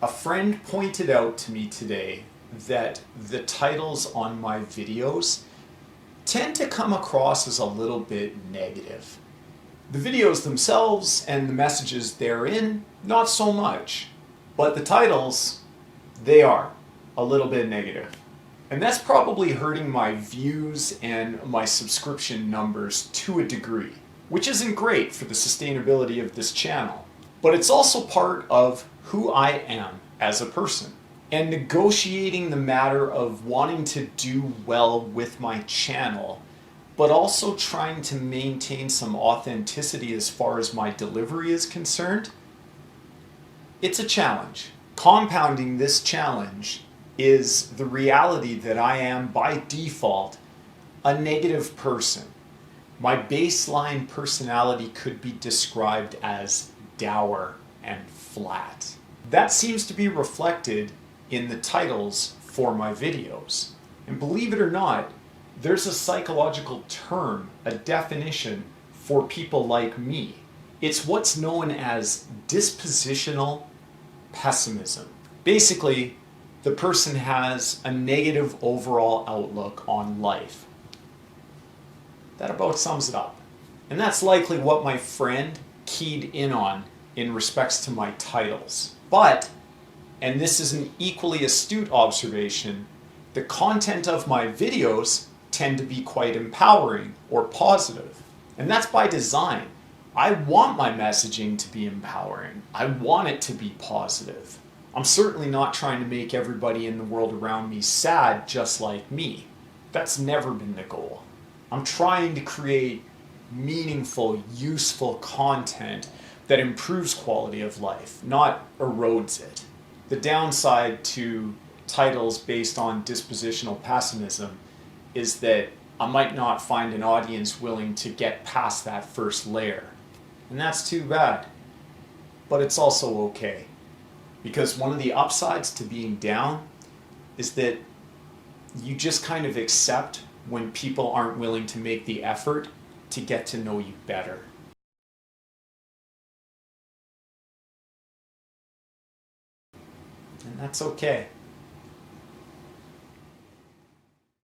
A friend pointed out to me today that the titles on my videos tend to come across as a little bit negative. The videos themselves and the messages therein, not so much. But the titles, they are a little bit negative. And that's probably hurting my views and my subscription numbers to a degree, which isn't great for the sustainability of this channel. But it's also part of who I am as a person. And negotiating the matter of wanting to do well with my channel, but also trying to maintain some authenticity as far as my delivery is concerned, it's a challenge. Compounding this challenge is the reality that I am, by default, a negative person. My baseline personality could be described as dour and flat. That seems to be reflected in the titles for my videos. And believe it or not, there's a psychological term, a definition for people like me. It's what's known as dispositional pessimism. Basically, the person has a negative overall outlook on life. That about sums it up. And that's likely what my friend keyed in on in respects to my titles. But, and this is an equally astute observation, the content of my videos tend to be quite empowering or positive. And that's by design. I want my messaging to be empowering. I want it to be positive. I'm certainly not trying to make everybody in the world around me sad just like me. That's never been the goal. I'm trying to create meaningful, useful content that improves quality of life, not erodes it. The downside to titles based on dispositional pessimism is that I might not find an audience willing to get past that first layer. And that's too bad. But it's also okay. Because one of the upsides to being down is that you just kind of accept when people aren't willing to make the effort to get to know you better. And that's okay.